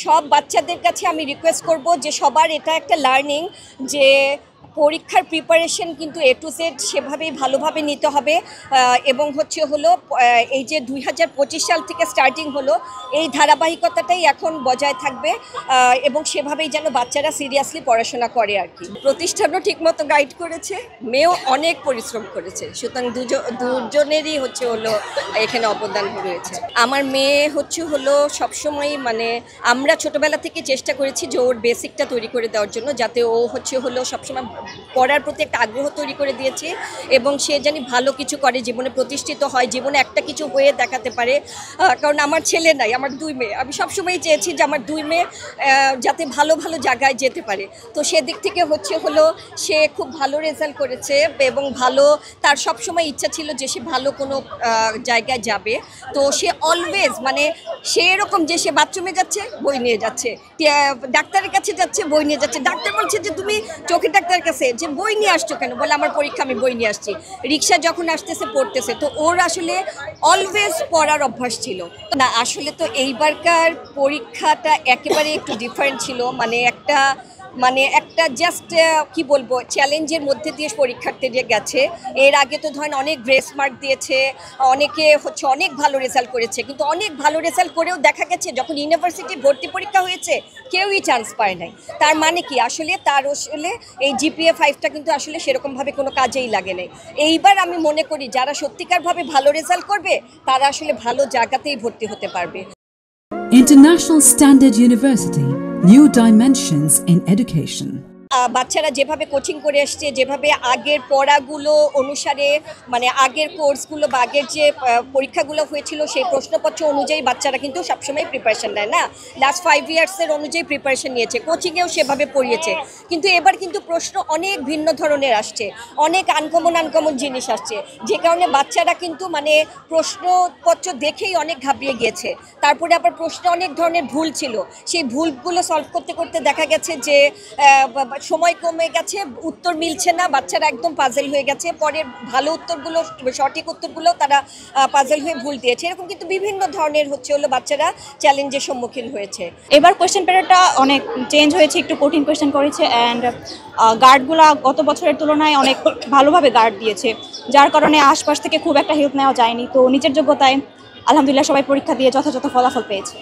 সব বাচ্চাদের কাছে আমি রিকোয়েস্ট করব যে সবার এটা একটা লার্নিং যে পরীক্ষার প্রিপারেশন কিন্তু A to Z সেভাবেই ভালোভাবে নিতে হবে এবং হলো এই যে 2025 সাল থেকে স্টার্টিং হলো এই ধারাবাহিকতাটাই এখন বজায় থাকবে এবং সেভাবেই যেন বাচ্চারা সিরিয়াসলি পড়াশোনা করে আর কি। প্রতিষ্ঠানও ঠিকমতো গাইড করেছে, মেয়েও অনেক পরিশ্রম করেছে, সুতরাং দুজনেরই হলো এখানে অবদান রয়েছে। আমার মেয়ে হলো সবসময় মানে আমরা ছোটবেলা থেকে চেষ্টা করেছি যে ওর বেসিকটা তৈরি করে দেওয়ার জন্য, যাতে ও হলো সবসময় পড়ার প্রতি একটা আগ্রহ তৈরি করে দিয়েছি এবং সে জানি ভালো কিছু করে, জীবনে প্রতিষ্ঠিত হয়, জীবনে একটা কিছু হয়ে দেখাতে পারে। কারণ আমার ছেলে নাই, আমার 2 মেয়ে। আমি সবসময় চেয়েছি যে আমার 2 মেয়ে যাতে ভালো ভালো জায়গায় যেতে পারে। তো সেদিক থেকে হলো সে খুব ভালো রেজাল্ট করেছে এবং ভালো, তার সবসময় ইচ্ছা ছিল যে সে ভালো কোনো জায়গায় যাবে। তো সে অলওয়েজ মানে সে এরকম যে সে বাথরুমে যাচ্ছে বই নিয়ে যাচ্ছে, ডাক্তারের কাছে যাচ্ছে বই নিয়ে যাচ্ছে, ডাক্তার বলছে যে তুমি চোখের ডাক্তারের কাছে যে বই নিয়ে আসছো কেন, বলে আমার পরীক্ষা আমি বই নিয়ে আসছি। রিক্সা যখন আসতেছে পড়তেছে। তো ওর আসলে অলওয়েজ পড়ার অভ্যাস ছিল না। আসলে তো এইবারকার পরীক্ষাটা একেবারে একটু ডিফারেন্ট ছিল, মানে একটা জাস্ট কি বলবো চ্যালেঞ্জের মধ্যে দিয়ে পরীক্ষার্থীরা গেছে। এর আগে তো ধরেন অনেক গ্রেস মার্ক দিয়েছে, অনেকে অনেক ভালো রেজাল্ট করেছে, কিন্তু অনেক ভালো রেজাল্ট করেও দেখা গেছে যখন ইউনিভার্সিটি ভর্তি পরীক্ষা হয়েছে কেউই চান্স পায় নাই। তার মানে কি আসলে এই GPA 5টা কিন্তু আসলে সেরকমভাবে কোনো কাজেই লাগে নাই। এইবার আমি মনে করি যারা সত্যিকারভাবে ভালো রেজাল্ট করবে তারা আসলে ভালো জায়গাতেই ভর্তি হতে পারবে। International Standard University, New Dimensions in Education. বাচ্চারা যেভাবে কোচিং করে আসছে, যেভাবে আগের পড়াগুলো অনুসারে মানে আগের কোর্সগুলো বা আগের যে পরীক্ষাগুলো হয়েছিল সেই প্রশ্নপত্র অনুযায়ী বাচ্চারা কিন্তু সবসময় প্রিপারেশন নেয় না। লাস্ট 5 ইয়ার্সের অনুযায়ী প্রিপারেশন নিয়েছে, কোচিংয়েও সেভাবে পড়িয়েছে। কিন্তু এবার কিন্তু প্রশ্ন অনেক ভিন্ন ধরনের আসছে, অনেক আনকমন জিনিস আসছে, যে কারণে বাচ্চারা কিন্তু মানে প্রশ্নপত্র দেখেই অনেক ঘাবড়িয়ে গিয়েছে। তারপরে আবার প্রশ্ন অনেক ধরনের ভুল ছিল, সেই ভুলগুলো সলভ করতে করতে দেখা গেছে যে সময় কমে গেছে, উত্তর মিলছে না, বাচ্চারা একদম পাজল হয়ে গেছে। পরের ভালো উত্তরগুলো, সঠিক উত্তরগুলো তারা পাজল হয়ে ভুল দিয়েছে। এরকম কিন্তু বিভিন্ন ধরনের হলো বাচ্চারা চ্যালেঞ্জের সম্মুখীন হয়েছে। এবার কোয়েশ্চেন পেপারটা অনেক চেঞ্জ হয়েছে, একটু কঠিন কোয়েশ্চেন করেছে অ্যান্ড গার্ডগুলো গত বছরের তুলনায় অনেক ভালোভাবে গার্ড দিয়েছে, যার কারণে আশপাশ থেকে খুব একটা হেল্প নেওয়া যায়নি। তো নিজের যোগ্যতায় আলহামদুলিল্লাহ সবাই পরীক্ষা দিয়ে যথাযথ ফলাফল পেয়েছে।